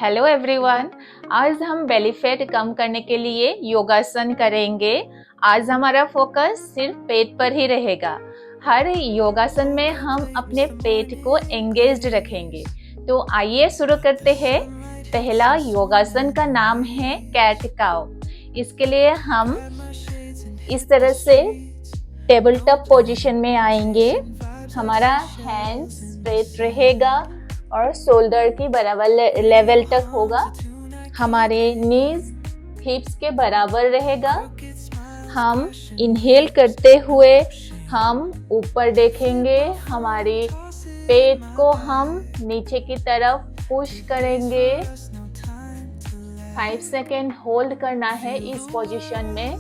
Hello everyone. आज हम belly fat कम करने के लिए योगासन करेंगे। आज हमारा फोकस सिर्फ पेट पर ही रहेगा। हर योगासन में हम अपने पेट को एंगेज्ड रखेंगे। तो आइए शुरू करते हैं। पहला योगासन का नाम है कैट काउ। इसके लिए हम इस तरह से टेबल टॉप पोजीशन में आएंगे। हमारा हैंड स्ट्रेट रहेगा और शोल्डर की बराबर लेवल तक होगा। हमारे नीज हिप्स के बराबर रहेगा। हम इनहेल करते हुए हम ऊपर देखेंगे। हमारी पेट को हम नीचे की तरफ पुश करेंगे। 5 सेकेंड होल्ड करना है इस पोजीशन में।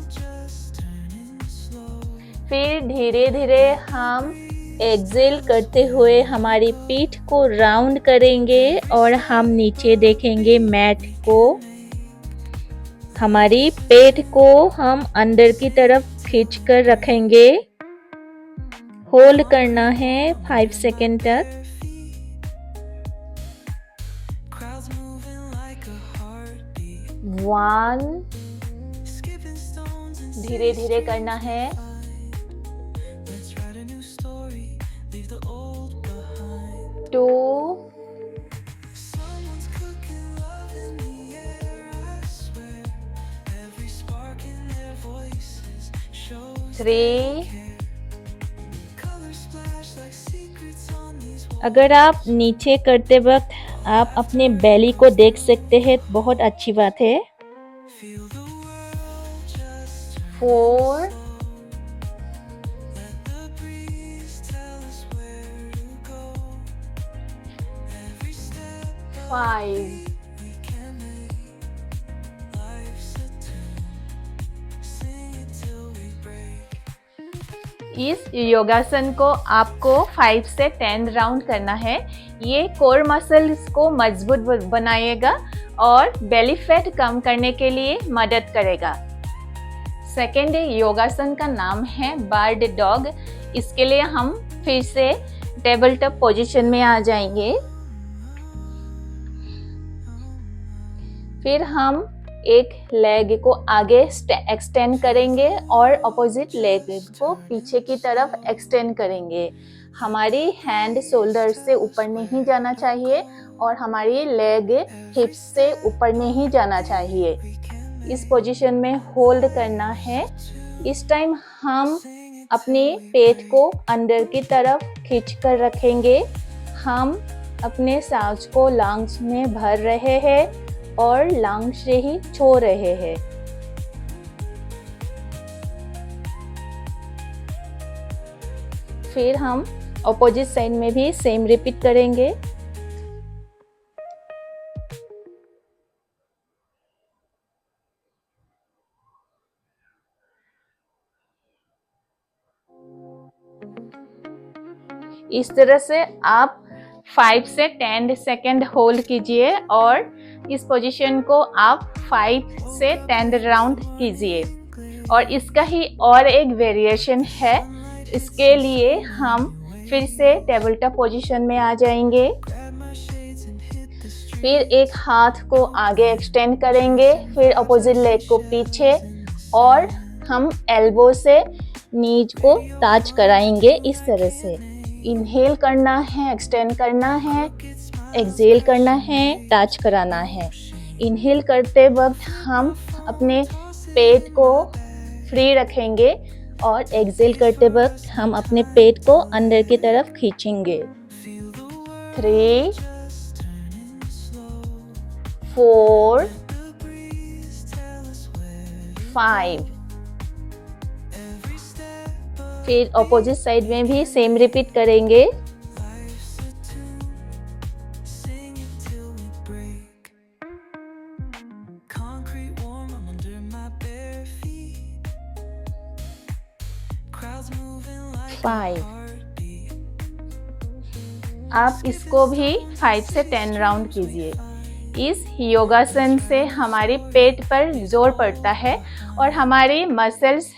फिर धीरे धीरे हम एक्सेल करते हुए हमारी पीठ को राउंड करेंगे और हम नीचे देखेंगे मैट को। हमारी पेट को हम अंदर की तरफ खींच कर रखेंगे। होल्ड करना है 5 सेकेंड तक। वन, धीरे धीरे करना है। 2, 3। अगर आप नीचे करते वक्त आप अपने बेली को देख सकते हैं, बहुत अच्छी बात है। 4, 5। इस योगासन को आपको 5 से 10 राउंड करना है। ये कोर मसल्स को मजबूत बनाएगा और बेली फैट कम करने के लिए मदद करेगा। सेकेंड योगासन का नाम है बर्ड डॉग। इसके लिए हम फिर से टेबल टॉप पोजीशन में आ जाएंगे। फिर हम एक लेग को आगे एक्सटेंड करेंगे और अपोजिट लेग को पीछे की तरफ एक्सटेंड करेंगे। हमारी हैंड शोल्डर से ऊपर नहीं जाना चाहिए और हमारी लेग हिप्स से ऊपर नहीं जाना चाहिए। इस पोजीशन में होल्ड करना है। इस टाइम हम अपने पेट को अंदर की तरफ खींच कर रखेंगे। हम अपने सांस को लंग्स में भर रहे हैं और लंग्स से ही छोड़ रहे हैं। फिर हम ऑपोजिट साइड में भी सेम रिपीट करेंगे। इस तरह से आप 5 से 10 सेकेंड होल्ड कीजिए और इस पोजीशन को आप 5 से 10 राउंड कीजिए। और इसका ही और एक वेरिएशन है। इसके लिए हम फिर से टेबल टॉप पोजीशन में आ जाएंगे। फिर एक हाथ को आगे एक्सटेंड करेंगे, फिर अपोजिट लेग को पीछे और हम एल्बो से नीज को टच कराएंगे। इस तरह से इनहेल करना है, एक्सटेंड करना है, एक्सेल करना है, टच कराना है। इनहेल करते वक्त हम अपने पेट को फ्री रखेंगे और एक्सेल करते वक्त हम अपने पेट को अंदर की तरफ खींचेंगे। 3, 4, 5। फिर ऑपोजिट साइड में भी सेम रिपीट करेंगे। आप इसको भी 5 से 10 राउंड कीजिए। इस योगासन से हमारी पेट पर जोर पड़ता है और हमारी मसल्स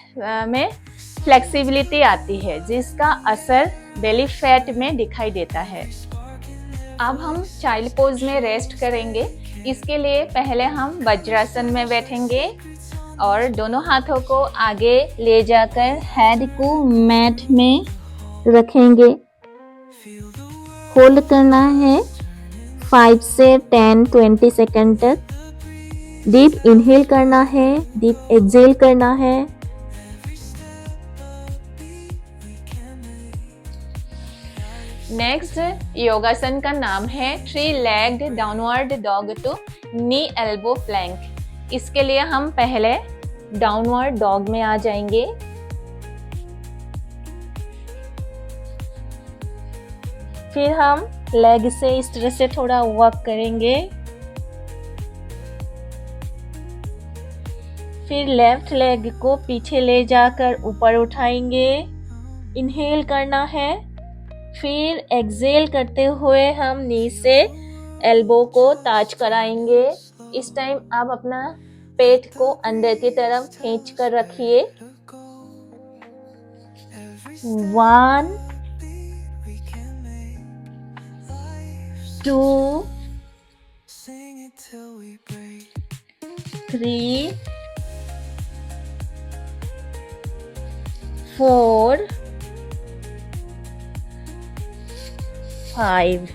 में फ्लेक्सिबिलिटी आती है, जिसका असर बेली फैट में दिखाई देता है। अब हम चाइल्ड पोज में रेस्ट करेंगे। इसके लिए पहले हम वज्रासन में बैठेंगे और दोनों हाथों को आगे ले जाकर हेड को मैट में रखेंगे। होल्ड करना है 5 से 10-20 सेकंड तक। डीप इनहेल करना है, डीप एक्सहेल करना है। नेक्स्ट योगासन का नाम है 3 legged downward dog to knee elbow plank. इसके लिए हम पहले डाउनवर्ड डॉग में आ जाएंगे। फिर हम लेग से इस तरह से थोड़ा वॉक करेंगे। फिर लेफ्ट लेग को पीछे ले जाकर ऊपर उठाएंगे। इनहेल करना है। फिर एक्सहेल करते हुए हम नी से एल्बो को टच कराएंगे। इस टाइम आप अपना पेट को अंदर की तरफ खींच कर रखिए। 1 2 3 4 5।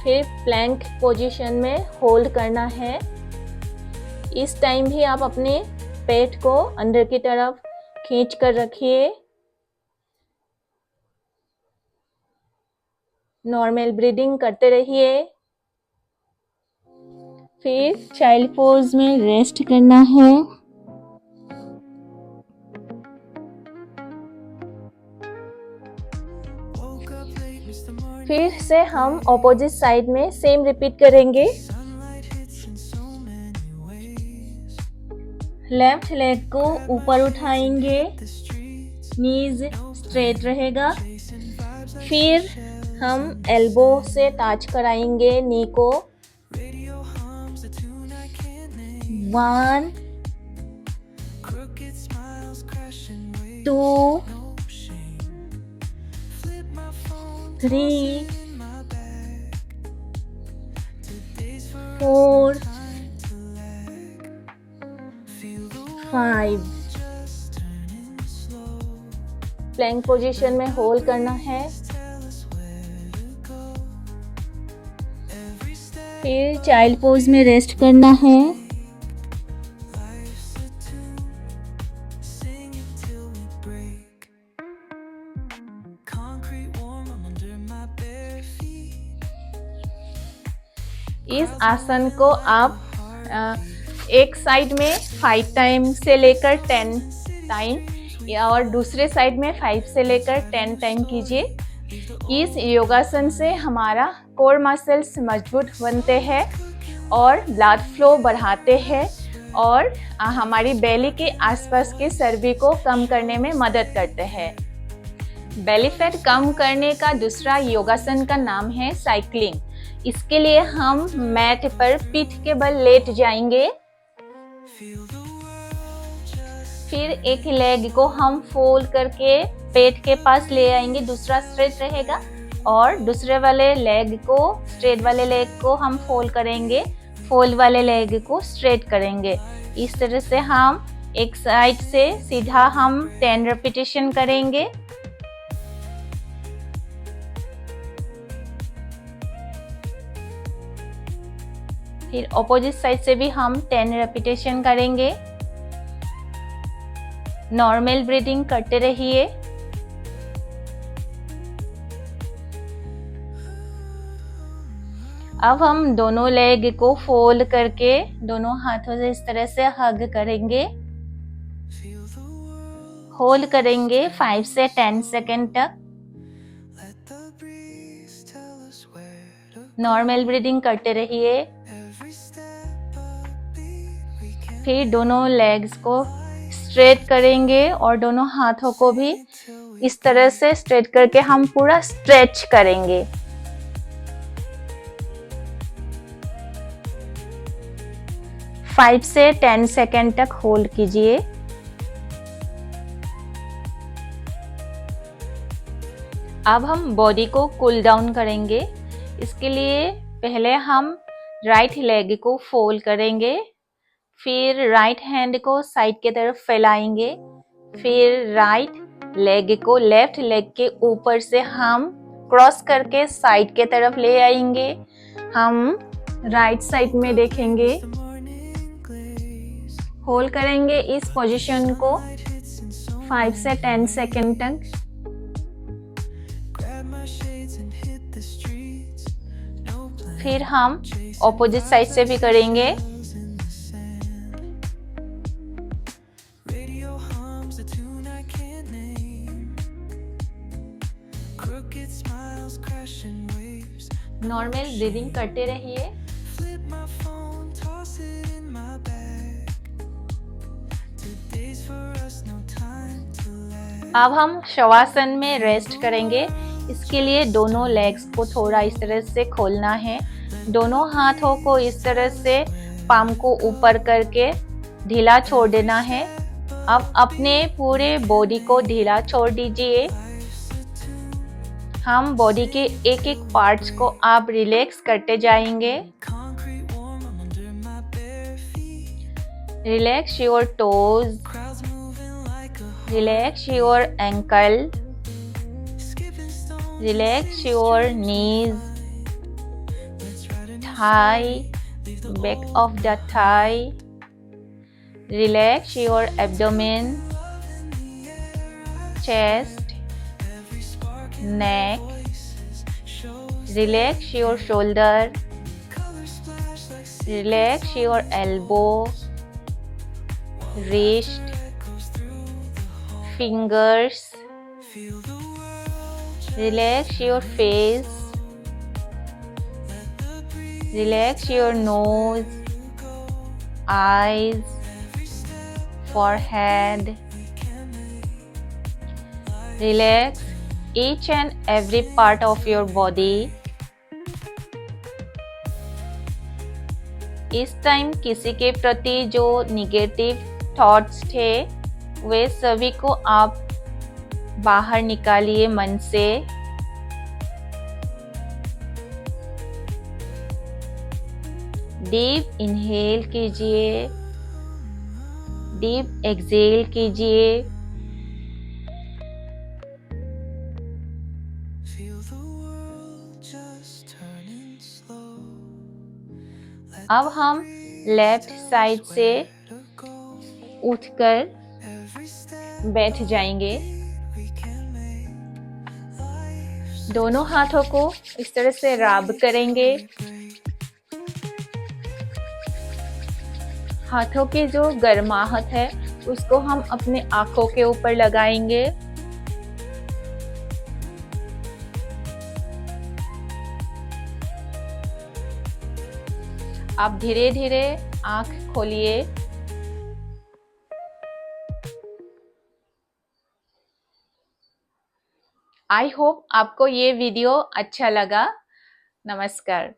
फिर प्लैंक पोजीशन में होल्ड करना है। इस टाइम भी आप अपने पेट को अंदर की तरफ खींच कर रखिए। नॉर्मल ब्रीदिंग करते रहिए। फिर चाइल्ड पोज में रेस्ट करना है। फिर से हम ऑपोजिट साइड में सेम रिपीट करेंगे। लेफ्ट लेग को ऊपर उठाएंगे, नीज स्ट्रेट रहेगा। फिर हम एल्बो से टच कराएंगे नी को। 1 2 3 4 5। प्लैंक पोजीशन में होल्ड करना है। फिर चाइल्ड पोज में रेस्ट करना है। इस आसन को आप एक साइड में 5 टाइम से लेकर 10 टाइम और दूसरे साइड में 5 से लेकर 10 टाइम कीजिए। इस योगासन से हमारा कोर मसल्स मजबूत बनते हैं और ब्लड फ्लो बढ़ाते हैं और हमारी बेली के आसपास के चर्बी को कम करने में मदद करते हैं। बेली फैट कम करने का दूसरा योगासन का नाम है साइक्लिंग। इसके लिए हम मैट पर पीठ के बल लेट जाएंगे। फिर एक लेग को हम फोल्ड करके पेट के पास ले आएंगे, दूसरा स्ट्रेट रहेगा और दूसरे वाले लेग को, स्ट्रेट वाले लेग को हम फोल्ड करेंगे, फोल्ड वाले लेग को स्ट्रेट करेंगे। इस तरह से हम एक साइड से सीधा हम 10 रेपिटेशन करेंगे। फिर ऑपोजिट साइड से भी हम 10 रेपिटेशन करेंगे। नॉर्मल ब्रीदिंग करते रहिए। अब हम दोनों लेग को फोल्ड करके दोनों हाथों से इस तरह से हग करेंगे। होल्ड करेंगे 5 से 10 सेकेंड तक। नॉर्मल ब्रीदिंग करते रहिए। फिर दोनों लेग्स को स्ट्रेट करेंगे और दोनों हाथों को भी इस तरह से स्ट्रेट करके हम पूरा स्ट्रेच करेंगे। फाइव से 10 सेकेंड तक होल्ड कीजिए। अब हम बॉडी को कूल डाउन करेंगे। इसके लिए पहले हम राइट लेग को फोल्ड करेंगे, फिर राइट हैंड को साइड की तरफ फैलाएंगे, फिर राइट लेग को लेफ्ट लेग के ऊपर से हम क्रॉस करके साइड के तरफ ले आएंगे। हम राइट साइड में देखेंगे, होल्ड करेंगे इस पोजीशन को 5 से 10 सेकंड तक। फिर हम ऑपोजिट साइड से भी करेंगे। नॉर्मल ब्रीदिंग करते रहिए। अब हम शवासन में रेस्ट करेंगे। इसके लिए दोनों लेग्स को थोड़ा इस तरह से खोलना है। दोनों हाथों को इस तरह से पाम को ऊपर करके ढीला छोड़ देना है। अब अपने पूरे बॉडी को ढीला छोड़ दीजिए। हम बॉडी के एक एक पार्ट्स को आप रिलैक्स करते जाएंगे। Relax your toes, relax your ankle, relax your knees, thigh, back of the thigh, relax your abdomen, chest, neck, relax your shoulder, relax your elbow, wrist, fingers, relax your face, relax your nose, eyes, forehead. Relax each and every part of your body. इस time किसी के प्रति जो negative thoughts थे वे सभी को आप बाहर निकालिए मन से। डीप इनहेल कीजिए, डीप एक्सहेल कीजिए। अब हम लेफ्ट साइड से उठकर बैठ जाएंगे। दोनों हाथों को इस तरह से रब करेंगे। हाथों की जो गर्माहट है उसको हम अपने आंखों के ऊपर लगाएंगे। आप धीरे धीरे आंख खोलिए। आई होप आपको ये वीडियो अच्छा लगा। नमस्कार।